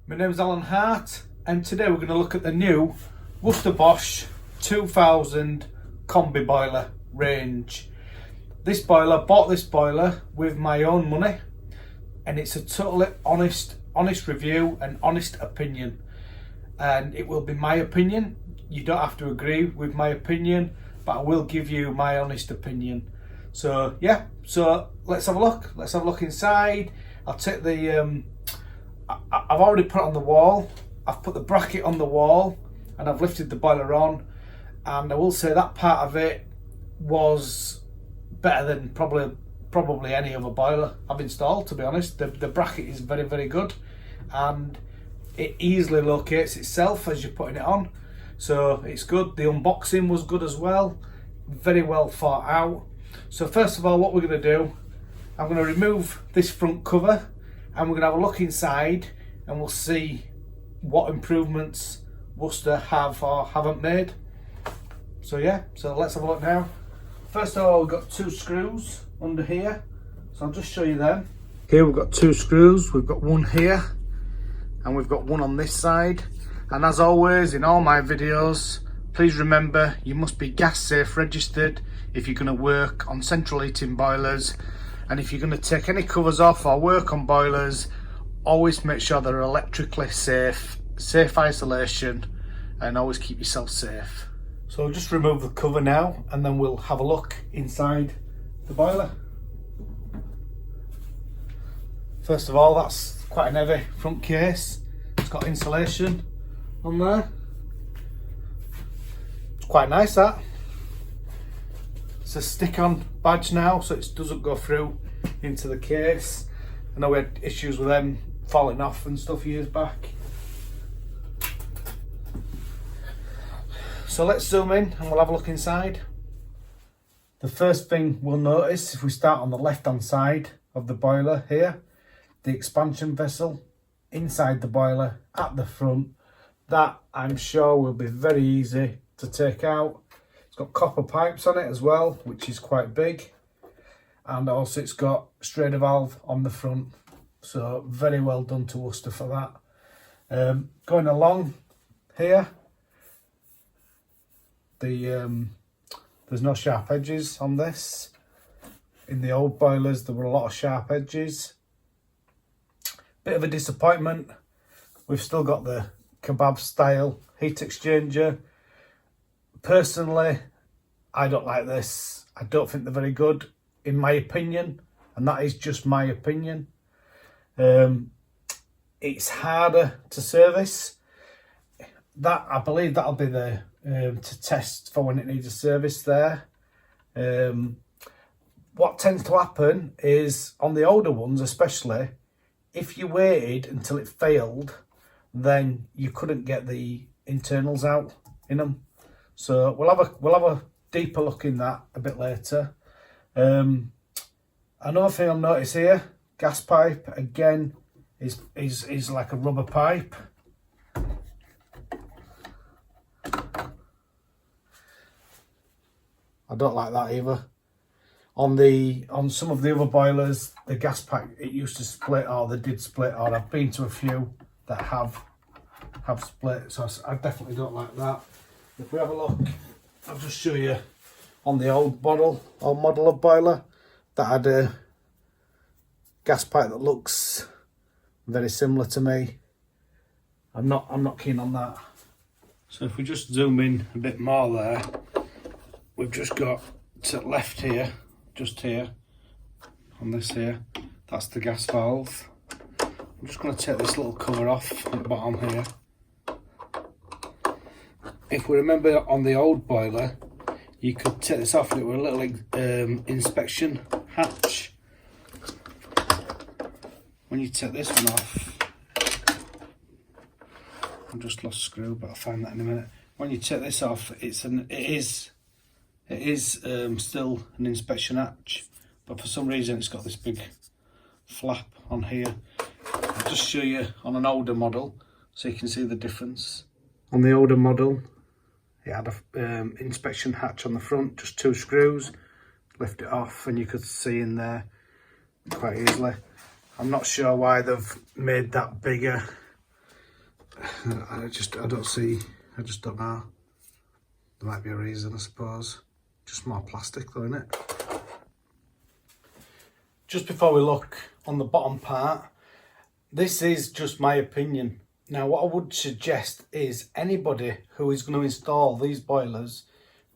My name's Alan Hart, and today we're going to look at the new Worcester Bosch 2000 Combi boiler range. Bought this boiler with my own money, and it's a totally honest review and honest opinion. And it will be my opinion. You don't have to agree with my opinion, but I will give you my honest opinion. So yeah, so let's have a look. Let's have a look inside. I'll take the I've already put it on the wall. I've put the bracket on the wall and I've lifted the boiler on, and I will say that part of it was better than probably any other boiler I've installed, to be honest. The bracket is very, very good, and it easily locates itself as you're putting it on, so it's good. The unboxing was good as well, very well thought out. So first of all, what we're going to do, I'm going to remove this front cover and we're going to have a look inside, and we'll see what improvements Worcester have or haven't made. So yeah, so let's have a look now. First of all, we've got two screws under here, so I'll just show you them. Here we've got two screws. We've got one here and we've got one on this side. And as always in all my videos, please remember you must be gas safe registered if you're going to work on central heating boilers. And if you're going to take any covers off or work on boilers, always make sure they're electrically safe isolation, and always keep yourself safe. So I'll just remove the cover now, and then we'll have a look inside the boiler. First of all, that's quite an heavy front case. It's got insulation on there. It's quite nice, that. It's a stick-on badge now, so it doesn't go through into the case. I know we had issues with them falling off and stuff years back. So let's zoom in and we'll have a look inside. The first thing we'll notice, if we start on the left-hand side of the boiler here, the expansion vessel inside the boiler at the front, that I'm sure will be very easy to take out. Got copper pipes on it as well, which is quite big, and also it's got strainer valve on the front, so very well done to Worcester for that. Going along here, there's no sharp edges on this. In the old boilers there were a lot of sharp edges. Bit of a disappointment. We've still got the kebab style heat exchanger. Personally, I don't like this. I don't think they're very good, in my opinion, and that is just my opinion. It's harder to service. That, I believe that'll be the to test for when it needs a service there. What tends to happen is, on the older ones especially, if you waited until it failed, then you couldn't get the internals out in them. So we'll have a deeper look in that a bit later. Another thing I'll notice here, gas pipe again is like a rubber pipe. I don't like that either. On some of the other boilers, the gas pipe, it used to split, or they did split, or I've been to a few that have split, so I definitely don't like that. If we have a look, I'll just show you on the old model of boiler that had a gas pipe that looks very similar to me. I'm not keen on that. So if we just zoom in a bit more there, we've just got to the left here, just here, on this here, that's the gas valve. I'm just going to take this little cover off on the bottom here. If we remember on the old boiler, you could take this off and it was a little inspection hatch. When you take this one off, I've just lost a screw, but I'll find that in a minute. When you take this off, it is still an inspection hatch, but for some reason it's got this big flap on here. I'll just show you on an older model so you can see the difference. On the older model, it had an inspection hatch on the front, just two screws. Lift it off and you could see in there quite easily. I'm not sure why they've made that bigger. I just don't know. There might be a reason, I suppose. Just more plastic though, innit? Just before we look on the bottom part, this is just my opinion. Now, what I would suggest is anybody who is going to install these boilers,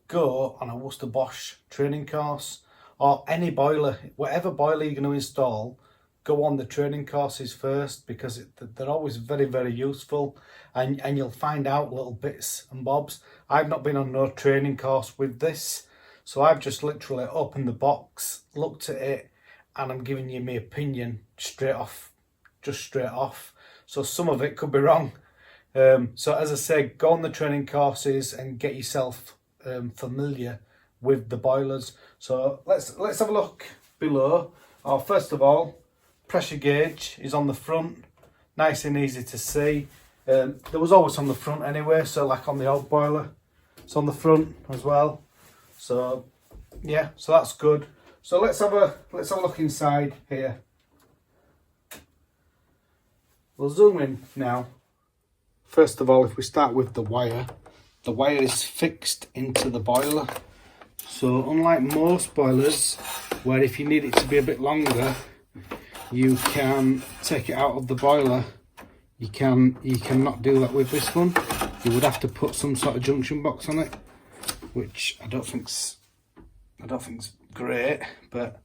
go on a Worcester Bosch training course, or any boiler, whatever boiler you're going to install, go on the training courses first, because they're always very, very useful, and you'll find out little bits and bobs. I've not been on no training course with this, so I've just literally opened the box, looked at it, and I'm giving you my opinion straight off. So some of it could be wrong. So as I said, go on the training courses and get yourself familiar with the boilers. So let's have a look below. First of all, pressure gauge is on the front, nice and easy to see. There was always on the front anyway, so like on the old boiler, it's on the front as well. So yeah, so that's good. So let's have a look inside here. We'll zoom in now. First of all, if we start with the wire is fixed into the boiler. So unlike most boilers, where if you need it to be a bit longer, you can take it out of the boiler, you cannot do that with this one. You would have to put some sort of junction box on it, which I don't think's great, but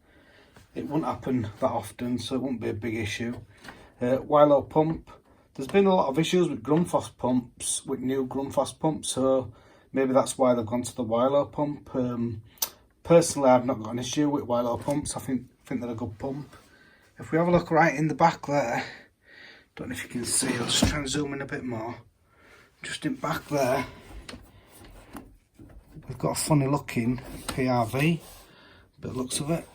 it won't happen that often, so it won't be a big issue. Willow pump. There's been a lot of issues with Grundfos pumps, with new Grundfos pumps, so maybe that's why they've gone to the Willow pump. Personally, I've not got an issue with Willow pumps. I think they're a good pump. If we have a look right in the back there, don't know if you can see, I'll just try and zoom in a bit more. Just in back there, we've got a funny looking PRV, but it looks of it.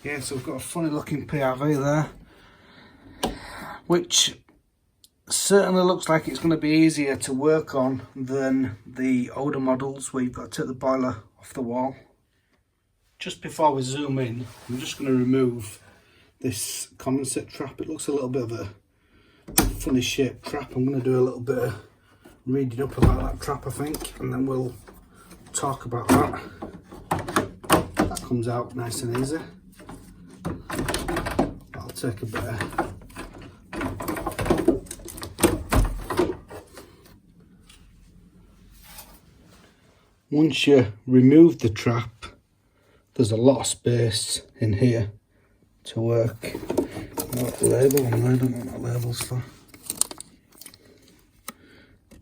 Yeah, so we've got a funny looking PRV there, which certainly looks like it's going to be easier to work on than the older models where you've got to take the boiler off the wall. Just before we zoom in, I'm just going to remove this condensate trap. It looks a little bit of a funny shaped trap. I'm going to do a little bit of reading up about that trap, I think, and then we'll talk about that. That comes out nice and easy. That'll take a bit of once you remove the trap, there's a lot of space in here to work. Label on there, I don't know what that label's for.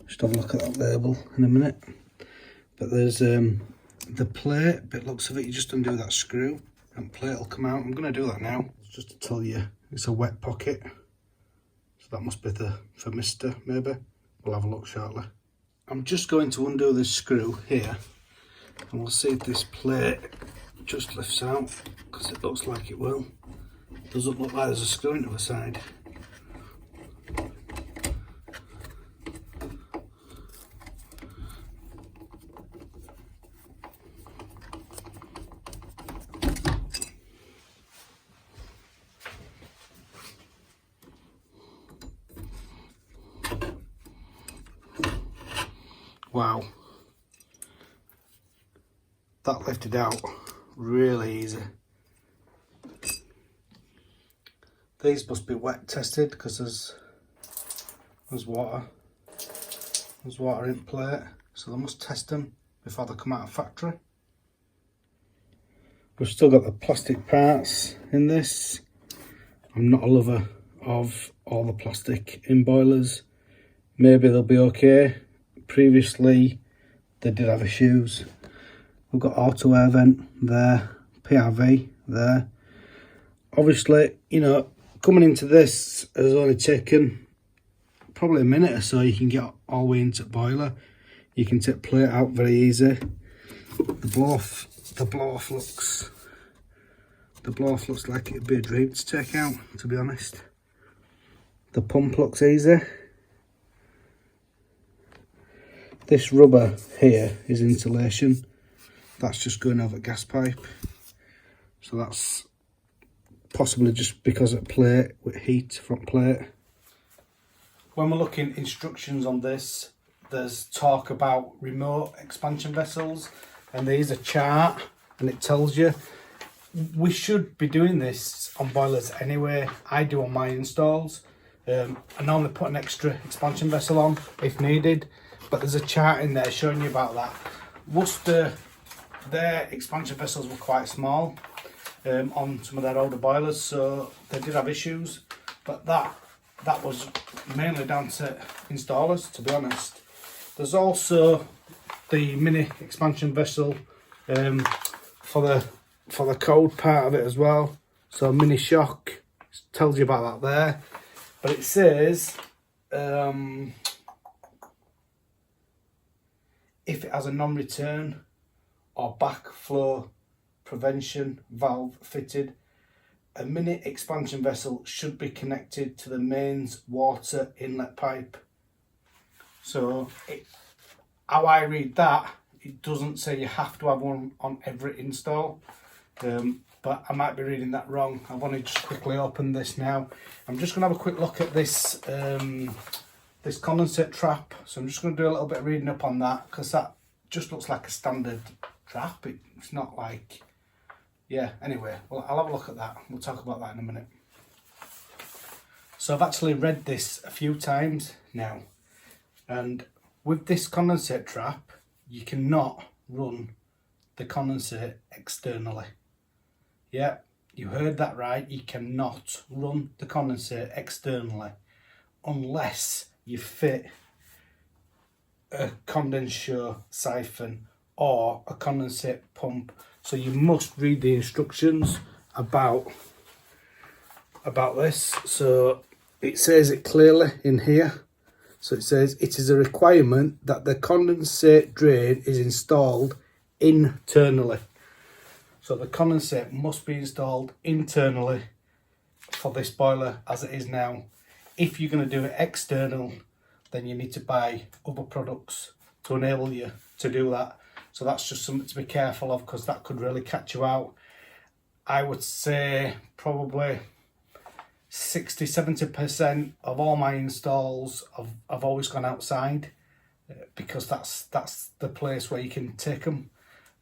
Just have a look at that label in a minute. But there's the plate, bit looks of it, you just undo that screw and plate will come out. I'm going to do that now, just to tell you it's a wet pocket. So that must be the thermistor maybe. We'll have a look shortly. I'm just going to undo this screw here and we'll see if this plate just lifts out, because it looks like it will. Doesn't look like there's a screw into the side. Wow, that lifted out really easy. These must be wet tested because there's water in plate, so they must test them before they come out of factory. We've still got the plastic parts in this. I'm not a lover of all the plastic in boilers. Maybe they'll be okay. Previously they did have issues. We've got auto air vent there, PRV there. Obviously, you know, coming into this has only taken probably a minute or so. You can get all the way into the boiler. You can take plate out very easy. The blow off looks like it'd be a dream to take out, to be honest. The pump looks easy. This rubber here is insulation. That's just going over gas pipe. So that's possibly just because of plate with heat, front plate. When we're looking instructions on this, there's talk about remote expansion vessels, and there's a chart and it tells you. We should be doing this on boilers anyway. I do on my installs. I normally put an extra expansion vessel on if needed, but there's a chart in there showing you about that. Worcester, their expansion vessels were quite small on some of their older boilers, so they did have issues, but that was mainly down to installers, to be honest. There's also the mini expansion vessel for the cold part of it as well. So mini shock, tells you about that there. But it says if it has a non-return or backflow prevention valve fitted, a mini expansion vessel should be connected to the mains water inlet pipe. So how I read that, it doesn't say you have to have one on every install, but I might be reading that wrong. I've only just quickly opened this now. I'm just going to have a quick look at this this condensate trap. So I'm just going to do a little bit of reading up on that, because that just looks like a standard trap. It's not like, yeah, anyway, well, I'll have a look at that. We'll talk about that in a minute. So I've actually read this a few times now, and with this condensate trap, you cannot run the condensate externally. Yeah, you heard that right. You cannot run the condensate externally unless you fit a condenser siphon or a condensate pump. So you must read the instructions about this. So it says it clearly in here. So it says it is a requirement that the condensate drain is installed internally. So the condensate must be installed internally for this boiler as it is now. If you're going to do it external, then you need to buy other products to enable you to do that. So that's just something to be careful of, because that could really catch you out. I would say probably 60-70% of all my installs I've always gone outside, because that's the place where you can take them.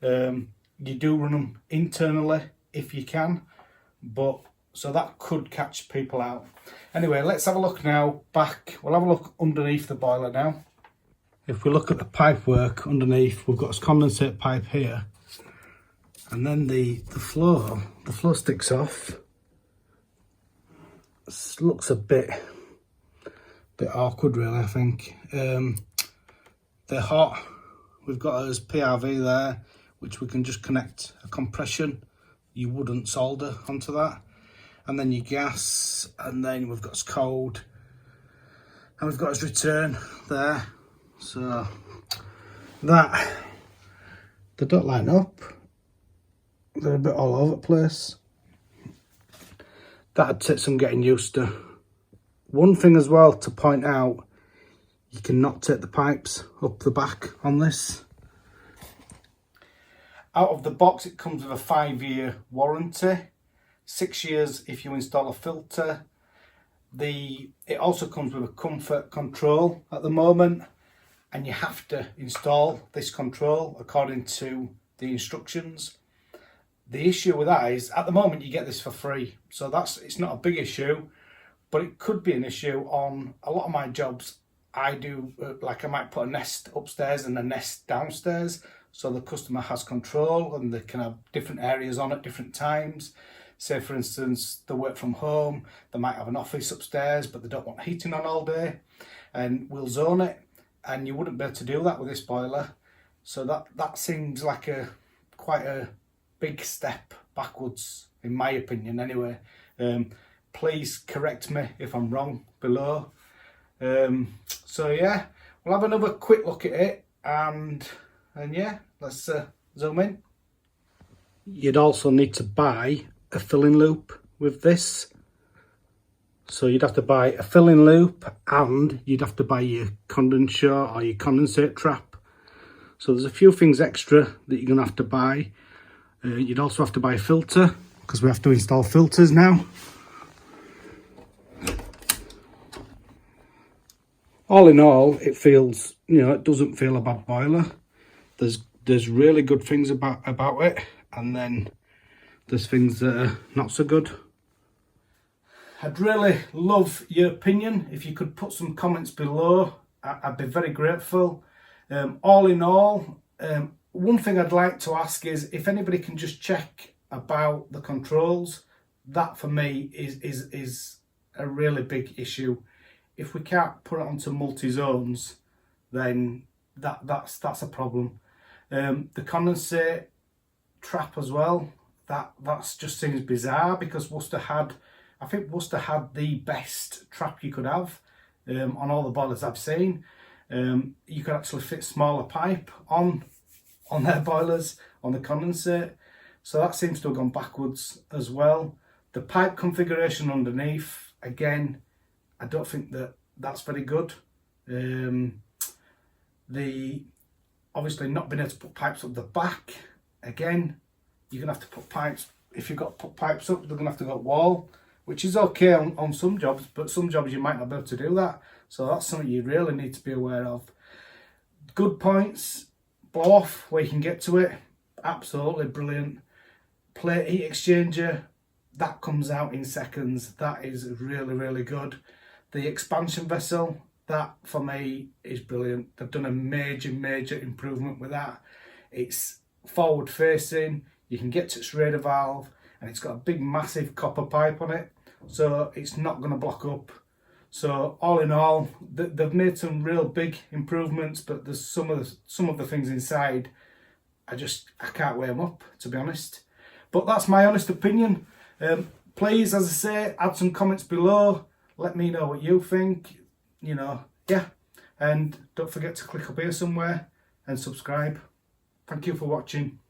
You do run them internally if you can, but so that could catch people out. Anyway, let's have a look now back. We'll have a look underneath the boiler now. If we look at the pipe work underneath, we've got this condensate pipe here, and then the floor sticks off. This looks a bit awkward, really, I think. They're hot. We've got as PRV there, which we can just connect a compression. You wouldn't solder onto that. And then your gas, and then we've got this cold, and we've got his return there. So that, they don't line up. They're a bit all over the place. That'd take some getting used to. One thing as well to point out, you cannot take the pipes up the back on this. Out of the box, it comes with a 5-year warranty, 6 years if you install a filter. It also comes with a comfort control at the moment, and you have to install this control according to the instructions. The issue with that is, at the moment, you get this for free, so it's not a big issue, but it could be an issue on a lot of my jobs. I do, like I might put a nest upstairs and a nest downstairs, so the customer has control and they can have different areas on at different times. Say, for instance, they work from home, they might have an office upstairs, but they don't want heating on all day, and we'll zone it, and you wouldn't be able to do that with this boiler. So that seems like quite a big step backwards, in my opinion anyway. Please correct me if I'm wrong below. So yeah, we'll have another quick look at it, and yeah, let's zoom in. You'd also need to buy a filling loop with this. So you'd have to buy a filling loop, and you'd have to buy your condenser or your condensate trap. So there's a few things extra that you're going to have to buy. You'd also have to buy a filter, because we have to install filters now. All in all, it feels, you know, it doesn't feel a bad boiler. There's really good things about it, and then there's things that are not so good. I'd really love your opinion. If you could put some comments below, I'd be very grateful. All in all, one thing I'd like to ask is if anybody can just check about the controls. That for me is a really big issue. If we can't put it onto multi-zones, then that's a problem. The condensate trap as well, that's just seems bizarre, because I think Worcester had the best trap you could have on all the boilers I've seen. You could actually fit smaller pipe on their boilers, on the condensate, so that seems to have gone backwards as well. The pipe configuration underneath, again, I don't think that's very good. The obviously not being able to put pipes up the back, again, you're gonna have to put pipes. If you've got to put pipes up, they're gonna have to go wall, which is okay on some jobs, but some jobs you might not be able to do that. So that's something you really need to be aware of. Good points: blow off where you can get to it, absolutely brilliant. Plate heat exchanger, that comes out in seconds. That is really, really good. The expansion vessel, that for me is brilliant. They've done a major improvement with that. It's forward facing, you can get to its radar valve, and it's got a big massive copper pipe on it, so it's not going to block up. So all in all, they've made some real big improvements, but there's some of the things inside, I can't weigh them up, to be honest. But that's my honest opinion. Please, as I say, add some comments below. Let me know what you think, you know, yeah. And don't forget to click up here somewhere and subscribe. Thank you for watching.